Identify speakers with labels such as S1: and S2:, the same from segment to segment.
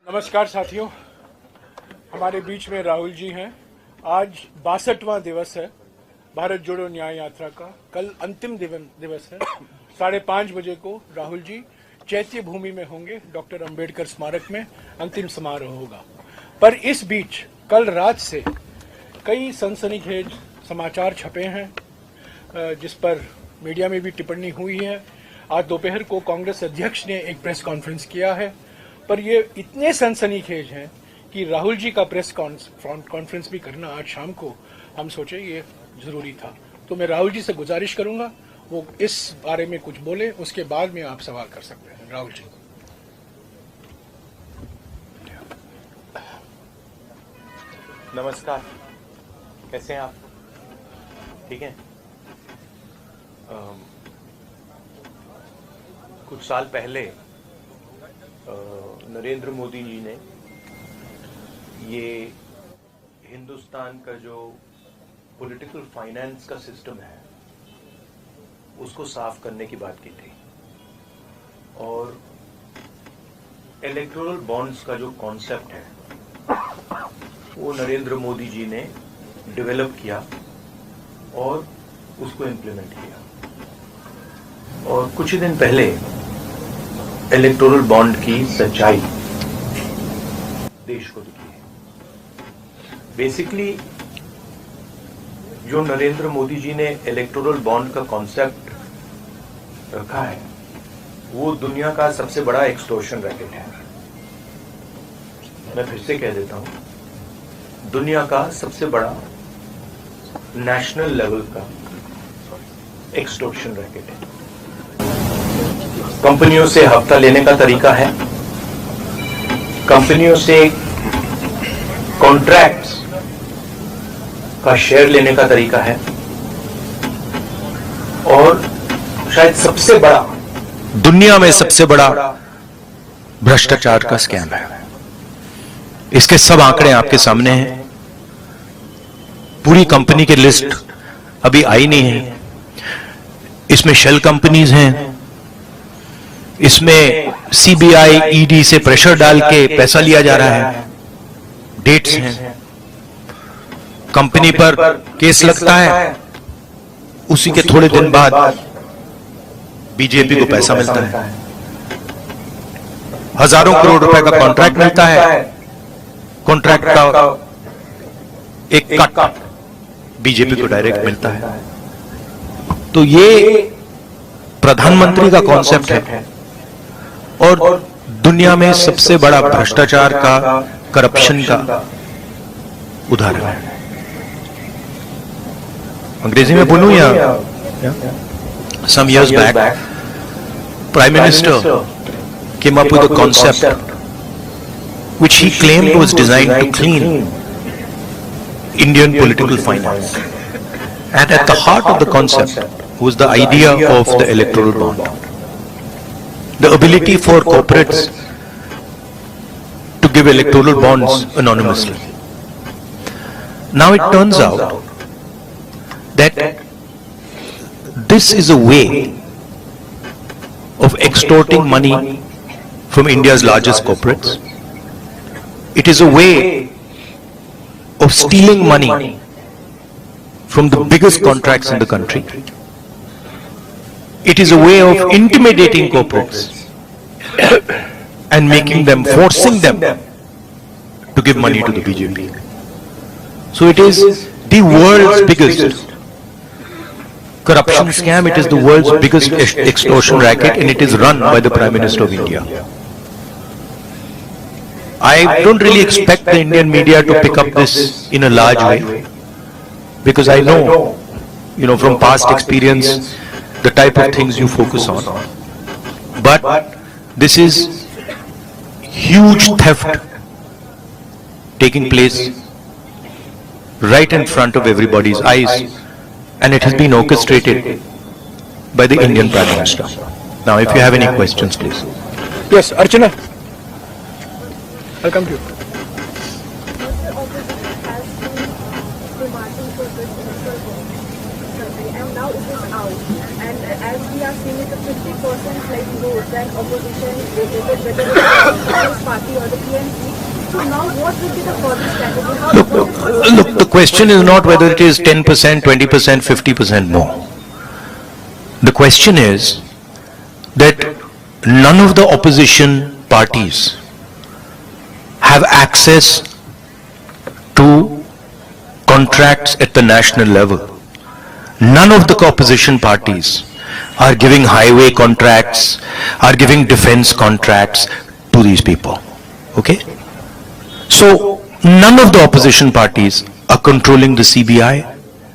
S1: नमस्कार साथियों, हमारे बीच में राहुल जी हैं। आज 62वां दिवस है भारत जोड़ो न्याय यात्रा का। कल अंतिम दिवस है। 5:30 बजे को राहुल जी चैत्य भूमि में होंगे। डॉक्टर अंबेडकर स्मारक में अंतिम समारोह होगा। पर इस बीच कल रात से कई सनसनीखेज समाचार छपे हैं, जिस पर मीडिया में भी टिप्पणी हुई है। आज दोपहर को कांग्रेस अध्यक्ष ने एक प्रेस कॉन्फ्रेंस किया है, पर ये इतने सनसनीखेज हैं कि राहुल जी का प्रेस कॉन्फ्रेंस भी करना आज शाम को हम सोचे ये जरूरी था। तो मैं राहुल जी से गुजारिश करूंगा वो इस बारे में कुछ बोले, उसके बाद में आप सवाल कर सकते हैं। राहुल जी।
S2: नमस्कार, कैसे हैं आप? ठीक हैं? कुछ साल पहले नरेंद्र मोदी जी ने ये हिंदुस्तान का जो पॉलिटिकल फाइनेंस का सिस्टम है उसको साफ करने की बात की थी, और इलेक्टोरल बॉन्ड्स का जो कॉन्सेप्ट है वो नरेंद्र मोदी जी ने डेवलप किया और उसको इम्प्लीमेंट किया। और कुछ ही दिन पहले इलेक्टोरल बॉन्ड की सच्चाई देश को दिखी है। बेसिकली जो नरेंद्र मोदी जी ने इलेक्टोरल बॉन्ड का कॉन्सेप्ट रखा है वो दुनिया का सबसे बड़ा एक्सटॉर्शन रैकेट है। मैं फिर से कह देता हूं, दुनिया का सबसे बड़ा नेशनल लेवल का एक्सटॉर्शन रैकेट है। कंपनियों से हफ्ता लेने का तरीका है, कंपनियों से कॉन्ट्रैक्ट्स का शेयर लेने का तरीका है, और शायद सबसे बड़ा, दुनिया में सबसे बड़ा भ्रष्टाचार का स्कैम है। इसके सब आंकड़े आपके सामने हैं। पूरी कंपनी की लिस्ट अभी आई नहीं है। इसमें शेल कंपनीज हैं, इसमें सीबीआई ईडी से प्रेशर डाल के पैसा लिया जा रहा है, डेट्स हैं, कंपनी पर केस लगता है, उसी के थोड़े दिन बाद बीजेपी को पैसा मिलता है, हजारों करोड़ रुपए का कॉन्ट्रैक्ट मिलता है, कॉन्ट्रैक्ट का एक कट बीजेपी को डायरेक्ट मिलता है। तो ये प्रधानमंत्री का कॉन्सेप्ट है और दुनिया में सबसे बड़ा भ्रष्टाचार का, करप्शन का उदाहरण है। अंग्रेजी में बोलूं या some years back, Prime Minister came up with a concept which he claimed was designed to clean Indian political finance. And at the heart of the concept was the idea of the electoral bond. The ability for corporates to give electoral bonds anonymously. Now it turns out that this is a way of extorting money from India's largest corporates. It is a way of stealing money from the biggest contracts in the country. It is a way of intimidating corporates and making them, forcing them to give money to the BJP. So it is the world's biggest corruption scam. It is the world's biggest extortion racket, and it is run by the Prime Minister of India. I don't really expect the Indian media to pick up this in a large way, because I know, from past experience, the type of things you focus on. But this is huge theft taking place right in front of everybody's eyes, and it has been orchestrated by the Indian Prime Minister. Now, if you have any questions, please.
S1: Yes, Archana. I'll come to you.
S3: and now it is out. And as we are seeing it, 50% like votes and opposition, whether it is the Congress party or the PMC. So now what will be the further strategy?
S2: Look, the question is not whether it is 10%, 20%, 50% more. The question is that none of the opposition parties have access to contracts at the national level. None of the opposition parties are giving highway contracts, are giving defense contracts to these people. Okay? So, none of the opposition parties are controlling the CBI.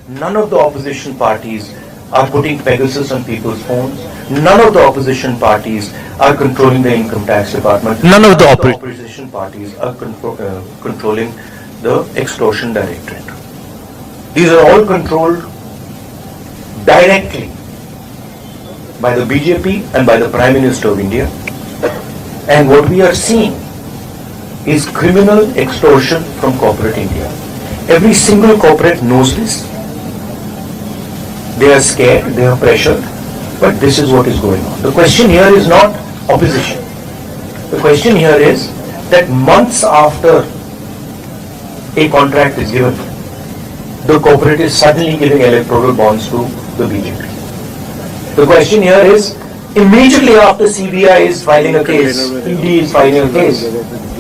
S2: None of the opposition parties are putting Pegasus on people's phones. None of the opposition parties are controlling the income tax department. None of the opposition parties are controlling the extortion directorate. These are all controlled directly by the BJP and by the Prime Minister of India. And what we are seeing is criminal extortion from corporate India. Every single corporate knows this. They are scared, they are pressured, but this is what is going on. The question here is not opposition. The question here is that months after a contract is given, the corporate is suddenly giving electoral bonds to the BJP. The question here is, immediately after CBI is filing a case, ED is filing a case,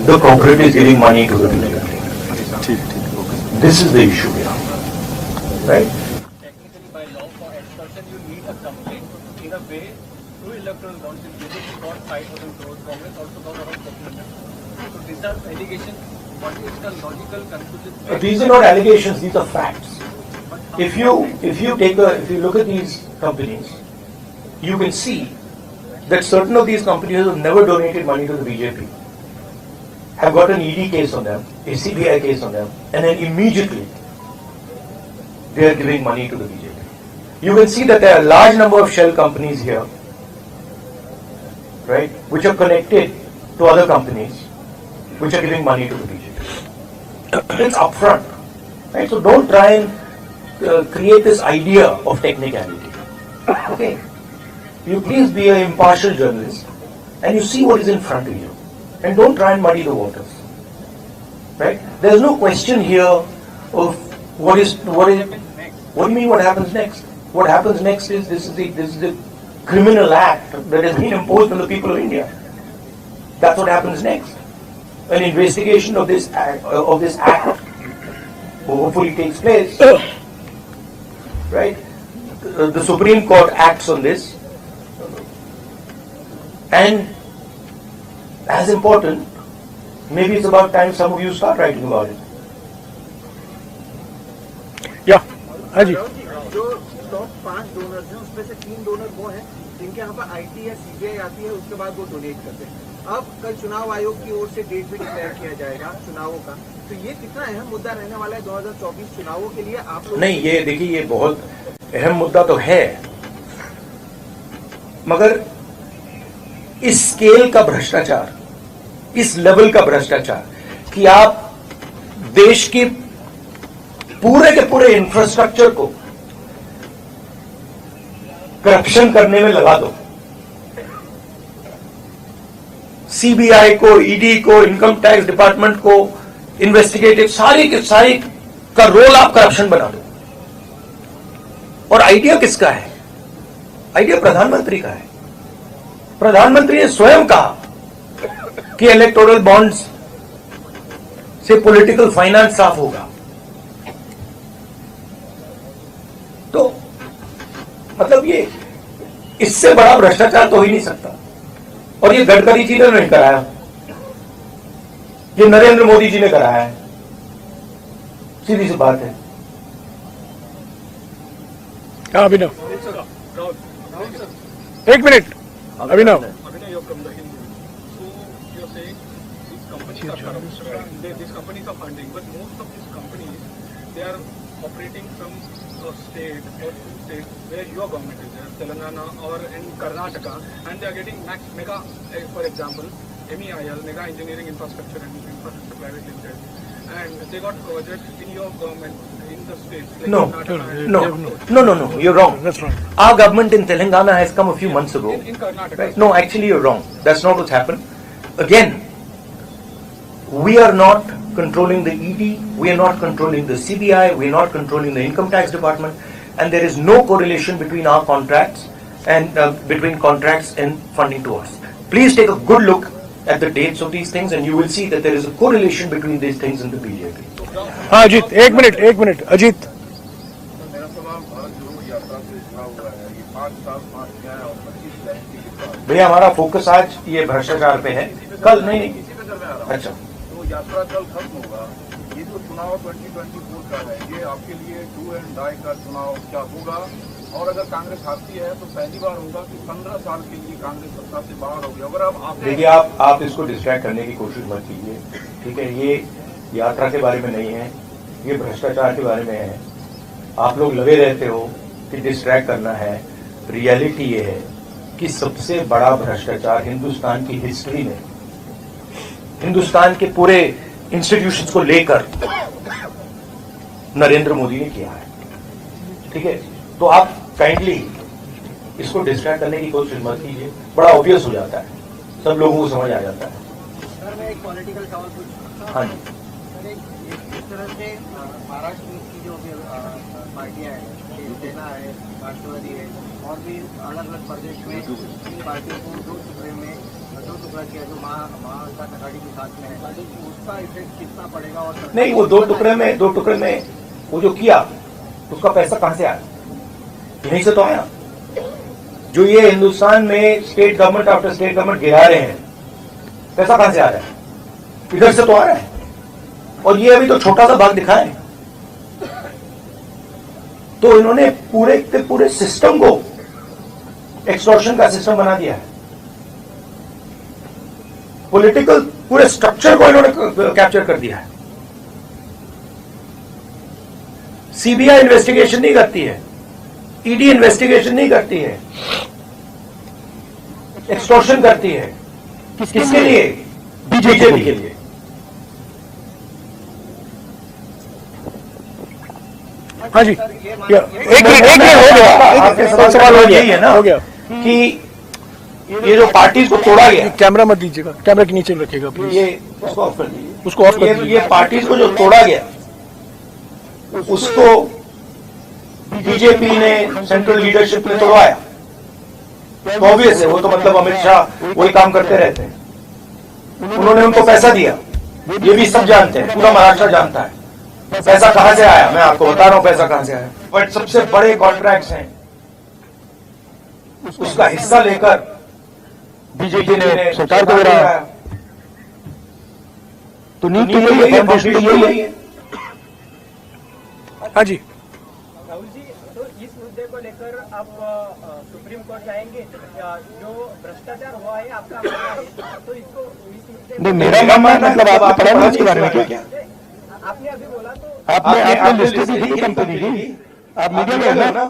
S2: the corporate is giving money to the BJP. This is the issue here. Right?
S4: Technically, by law for extortion, you need a complaint. In a way, through electoral bonds, in BJP got 5,000 crores, Congress also got around 1,400 crores. So these are allegations. What is the logical conclusion?
S2: These are not allegations, these are facts. If you look at these companies, you can see that certain of these companies have never donated money to the BJP, have got an ED case on them, a CBI case on them, and then immediately they are giving money to the BJP. You can see that there are a large number of shell companies here, right, which are connected to other companies, which are giving money to the BJP. It's upfront, right? So don't try and create this idea of technicality. Okay, you please be an impartial journalist, and you see what is in front of you, and don't try and muddy the waters. Right? There's no question here of what do you mean what happens next? What happens next is this is the criminal act that has been imposed on the people of India. That's what happens next. An investigation of this act hopefully takes place. Right? The Supreme Court acts on this, and as important, maybe it's about time some of you start writing about it.
S1: Yeah, Haji.
S4: जो top 5 donors हैं उसमें से 3 donor वो हैं जिनके यहाँ पर IT या सीबीआई आती है, उसके बाद वो डोनेट करते हैं. अब कल चुनाव आयोग की ओर से डेट भी डिक्लेयर किया जाएगा चुनावों का, तो ये कितना अहम मुद्दा रहने वाला है 2024 चुनावों के लिए आप लोग?
S2: नहीं, ये देखिए, ये बहुत अहम मुद्दा तो है, मगर इस स्केल का भ्रष्टाचार, इस लेवल का भ्रष्टाचार कि आप देश की पूरे के पूरे इंफ्रास्ट्रक्चर को करप्शन करने में लगा दो, सीबीआई को, ईडी को, इनकम टैक्स डिपार्टमेंट को, इन्वेस्टिगेटिव सारी के सारी का रोल आप करप्शन बना दो. और आइडिया किसका है? आइडिया प्रधानमंत्री का है. प्रधानमंत्री ने स्वयं कहा कि इलेक्टोरल बॉन्ड्स से पॉलिटिकल फाइनेंस साफ होगा. तो मतलब ये इससे बड़ा भ्रष्टाचार तो हो ही नहीं सकता. और ये गडकरी जी ने नहीं कराया, ये नरेंद्र मोदी जी ने कराया है. सीधी सी बात है.
S1: हाँ, अभिनव, एक minute. Abhinav,
S4: you're from the Hindu. So you're saying these companies are corrupt, these companies are funding, but most of these companies, they are operating from a state or two states where your government is there, Telangana or in Karnataka, and they are getting mega, for example, MEIL, Mega Engineering Infrastructure and Infrastructure Private Limited, and they got projects in your government, in the states. Like
S5: No,
S4: Karnataka and-
S5: no, you're wrong.
S1: That's wrong.
S5: Our government in Telangana has come a few months ago.
S4: In Karnataka.
S5: Right? No, actually you're wrong. That's not what's happened. Again, we are not controlling the ED, we are not controlling the CBI, we are not controlling the income tax department, and there is no correlation between our contracts and between contracts and funding to us. Please take a good look at the dates of these things and you will see that there is a correlation between these things in the BJP.
S1: हाँ अजीत, एक minute Ajit.
S6: मेरा सवाल भारत जोड़ो यात्रा से जुड़ा हुआ है। ये 5 साल 5 न्याय और 25 गारंटी के बाद
S5: भैया हमारा फोकस आज ये भ्रष्टाचार पे है, कल नहीं।
S6: इसी पे चल रहा है।
S5: अच्छा,
S6: तो यात्रा कल खत्म होगा। ये जो चुनाव 2024 का है, ये आपके लिए डू एंड डाई का चुनाव क्या होगा? और अगर कांग्रेस हारती है तो पहली बार होगा कि 15 साल के लिए कांग्रेस सत्ता से बाहर होगी। अगर आप
S5: देखिए आप इसको डिस्ट्रैक्ट करने की कोशिश मत कीजिए, ठीक है? ये यात्रा के बारे में नहीं है, ये भ्रष्टाचार के बारे में है। आप लोग लगे रहते हो कि डिस्ट्रैक्ट करना है। रियलिटी ये है कि सबसे बड़ा भ्रष्टाचार हिंदुस्तान की हिस्ट्री में, हिंदुस्तान के पूरे इंस्टीट्यूशंस को लेकर नरेंद्र मोदी ने किया है, ठीक है? तो आप काइंडली इसको डिस्ट्रैक्ट करने की कोशिश मत कीजिए, बड़ा ऑब्वियस हो जाता है, सब लोगों को समझ आ जाता है।
S7: सर मैं एक पॉलिटिकल सवाल पूछूं।
S5: हाँ जी,
S7: सर इस तरह से महाराष्ट्र की जो भी पार्टियां हैं, शिवसेना है, राष्ट्रवादी है, और भी अलग अलग प्रदेश में इन पार्टियों को दो टुकड़ा किया जो महाविकास आघाड़ी के साथ में है, उसका इफेक्ट कितना पड़ेगा? और
S5: नहीं वो दो टुकड़े में वो जो किया उसका पैसा कहां से आया? यहीं से तो आया। जो ये हिंदुस्तान में state government after state government गिरा रहे हैं, पैसा कहां से आ रहा है? इधर से तो आ रहा है। और ये अभी तो छोटा सा भाग दिखा है। तो इन्होंने पूरे के पूरे सिस्टम को एक्सटॉर्शन का सिस्टम बना दिया है। पॉलिटिकल पूरे स्ट्रक्चर को इन्होंने कैप्चर कर दिया है। सीबीआई इन्वेस्टिगेशन नहीं करती है, ईडी इन्वेस्टिगेशन नहीं करती है, एक्सटॉर्शन करती है। किसके लिए? बीजेपी के लिए।
S1: हाँ जी, एक मिनट
S5: आपके सवाल हो यही है ना
S1: हो गया
S5: कि ये जो पार्टीज को तोड़ा गया,
S1: कैमरा मत दीजिएगा, कैमरा के नीचे रखिएगा प्लीज।
S5: ये उसको ऑफ कर दीजिए,
S1: उसको ऑफ कर
S5: ये
S1: दीजिए।
S5: पार्टीज को जो तोड़ा गया उसको बीजेपी ने सेंट्रल लीडरशिप ने तोड़वाया। तो ऑब्वियस है, वो तो मतलब अमित शाह वही काम करते रहते हैं। उन्होंने उनको पैसा दिया, ये भी सब जानते हैं, पूरा महाराष्ट्र जानता है पैसा कहां से आया। मैं आपको बता रहा हूं पैसा कहां से आया। बट सबसे बड़े कॉन्ट्रैक्ट्स हैं, उसका हिस्सा लेकर बीजेपी ने सरकार को गिराया। तो नीति यही है, फाउंडेशन यही है।
S1: हाँ जी,
S7: राहुल जी, तो इस मुद्दे को लेकर आप सुप्रीम कोर्ट जाएंगे? जो भ्रष्टाचार हुआ है आपका मानना है, तो इसको इस मुद्दे
S5: नहीं, मेरा मानना मतलब आपने पढ़ा नहीं इसके बारे में क्या?
S7: आपने अभी बोला तो
S5: आपने लिस्ट दी थी कंपनी की, आप मीडिया में है ना?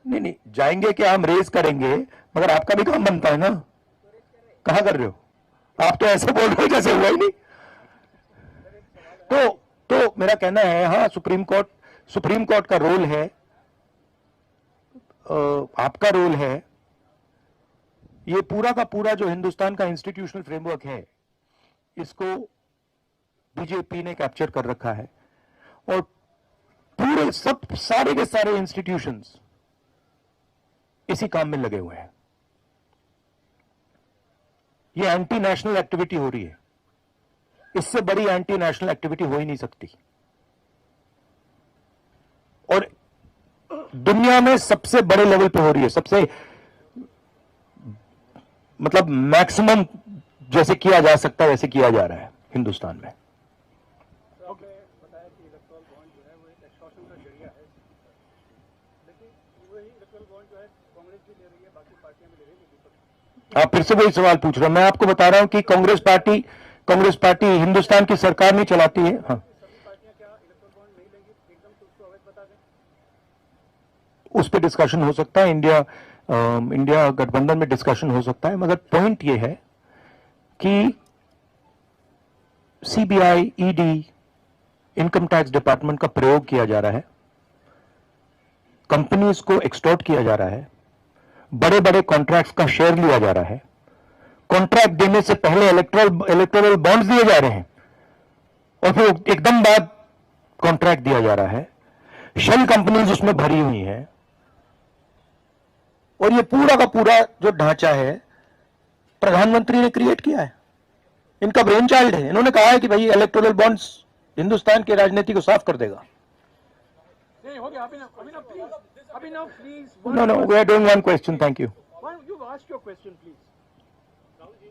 S5: नहीं जाएंगे क्या, हम रेज करेंगे, मगर आपका भी काम बनता है ना। कहां कर रहे हो आप? तो ऐसे बोल रहे हो जैसे हुआ ही नहीं। तो मेरा कहना है, हाँ सुप्रीम कोर्ट का रोल है, आपका रोल है। ये पूरा का पूरा जो हिंदुस्तान का इंस्टीट्यूशनल फ्रेमवर्क है, इसको बीजेपी ने कैप्चर कर रखा है। और पूरे सारे के सारे इंस्टीट्यूशंस इसी काम में लगे हुए हैं। ये एंटी नेशनल एक्टिविटी हो रही है, इससे बड़ी एंटी नेशनल एक्टिविटी हो ही नहीं सकती। और दुनिया में सबसे बड़े लेवल पे हो रही है, सबसे मतलब मैक्सिमम जैसे किया जा सकता है वैसे किया जा रहा है हिंदुस्तान में। आप फिर से वही सवाल पूछ रहे हो। मैं आपको बता रहा हूं कि कांग्रेस पार्टी हिंदुस्तान की सरकार नहीं चलाती है। हाँ, उस पर डिस्कशन हो सकता है, इंडिया गठबंधन में डिस्कशन हो सकता है, मगर पॉइंट ये है कि
S2: CBI, ED, income tax department का प्रयोग किया जा रहा है, कंपनीज को एक्सटॉर्ट किया जा रहा है, बड़े बड़े कॉन्ट्रैक्ट्स का शेयर लिया जा रहा है, कॉन्ट्रैक्ट देने से पहले इलेक्टोरल बॉन्ड्स दिए जा रहे हैं और फिर एकदम बाद कॉन्ट्रैक्ट दिया जा रहा है, शेल कंपनीज उसमें भरी हुई हैं और ये पूरा का पूरा जो ढांचा है प्रधानमंत्री ने क्रिएट किया है, इनका ब्रेन चाइल्ड है। इन्होंने कहा है कि भाई इलेक्टोरल बॉन्ड्स हिंदुस्तान की राजनीति को साफ कर देगा।
S1: हो गया Abhinav please
S2: no no, we are doing one question, thank you.
S1: You ask your question please.
S8: Rahul ji,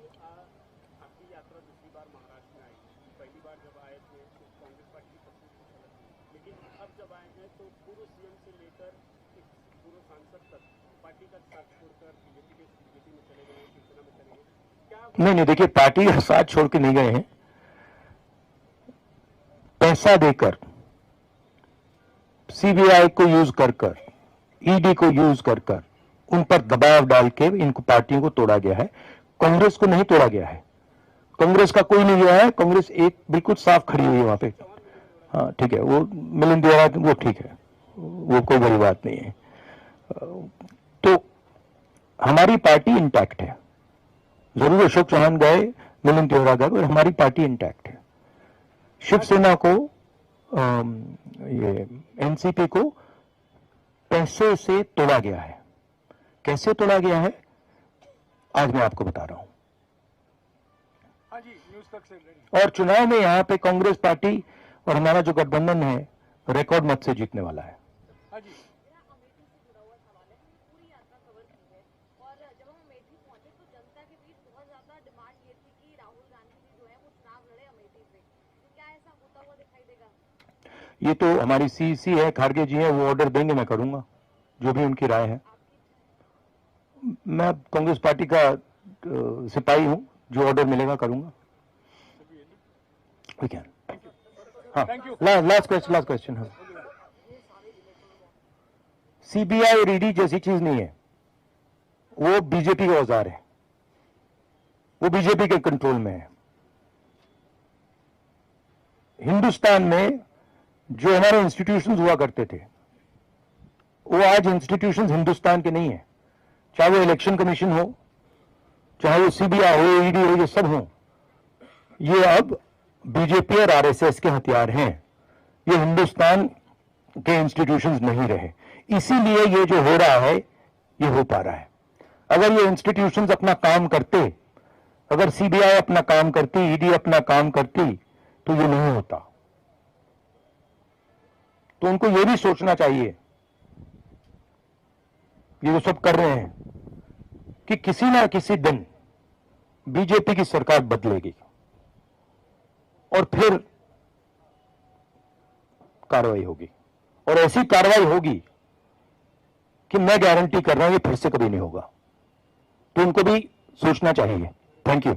S8: आपकी यात्रा दूसरी बार महाराष्ट्र में आई। पहली बार जब आए थे तो कांग्रेस पार्टी की सब कुछ अलग थी, लेकिन अब जब आए हैं तो पूर्व सीएम से लेकर एक पूर्व सांसद तक पार्टी का साथ छोड़कर बीजेपी में चले गए, शिवसेना में चले गए। क्या
S2: नहीं, देखिए, पार्टी का साथ छोड़ के नहीं गए हैं, पैसा देकर, सीबीआई को यूज कर ईडी को यूज कर उन पर दबाव डाल के इनको पार्टियों को तोड़ा गया है। कांग्रेस को नहीं तोड़ा गया है, कांग्रेस का कोई नहीं गया है, कांग्रेस एक बिल्कुल साफ खड़ी हुई है वहां पे। हाँ ठीक है, वो मिलिंद देवरा वो ठीक है, वो कोई बड़ी बात नहीं है। तो हमारी पार्टी इंटैक्ट है, जरूर अशोक चौहान गए, मिलिंद देवरा गए, और हमारी पार्टी इंटैक्ट है। शिवसेना को ये एनसीपी को पैसे से तोड़ा गया है। कैसे तोड़ा गया है आज मैं आपको बता रहा हूं।
S1: हाँ जी, न्यूज तक से रेडी।
S2: और चुनाव में यहां पे कांग्रेस पार्टी और हमारा जो गठबंधन है रिकॉर्ड मत से जीतने वाला है।
S1: हाँ जी,
S3: अमेठी से जुड़ा हुआ सवाल है। पूरी यात्रा कवर की है और जब हम अमेठी पहुंचे तो जनता के बीच बहुत ज्यादा डिमांड ये थी कि राहुल गांधी जी जो है वो चुनाव लड़े अमेठी से। तो क्या ऐसा होता हुआ दिखाई देगा?
S2: ये तो हमारी सीसी है, खारगे जी है, वो ऑर्डर देंगे, मैं करूंगा जो भी उनकी राय है। मैं कांग्रेस पार्टी का सिपाही हूं, जो ऑर्डर मिलेगा करूंगा। We can. हाँ, लास्ट क्वेश्चन। हाँ, सीबीआई और ईडी जैसी चीज नहीं है, वो बीजेपी का औजार है, वो बीजेपी के कंट्रोल में है। हिंदुस्तान में जो हमारे इंस्टीट्यूशंस हुआ करते थे, वो आज इंस्टीट्यूशंस हिंदुस्तान के नहीं है। चाहे वो इलेक्शन कमीशन हो, चाहे वो सीबीआई हो, ईडी हो, ये सब हो, ये अब बीजेपी और आरएसएस के हथियार हैं। ये हिंदुस्तान के इंस्टीट्यूशंस नहीं रहे, इसीलिए ये जो हो रहा है ये हो पा रहा है। अगर ये इंस्टीट्यूशंस अपना काम करते, अगर सीबीआई अपना काम करती, ईडी अपना काम करती, तो ये नहीं होता। तो उनको ये भी सोचना चाहिए, ये जो सब कर रहे हैं, कि किसी ना किसी दिन बीजेपी की सरकार बदलेगी और फिर कार्रवाई होगी, और ऐसी कार्रवाई होगी कि मैं गारंटी कर रहा हूं ये फिर से कभी नहीं होगा। तो उनको भी सोचना चाहिए। Thank you.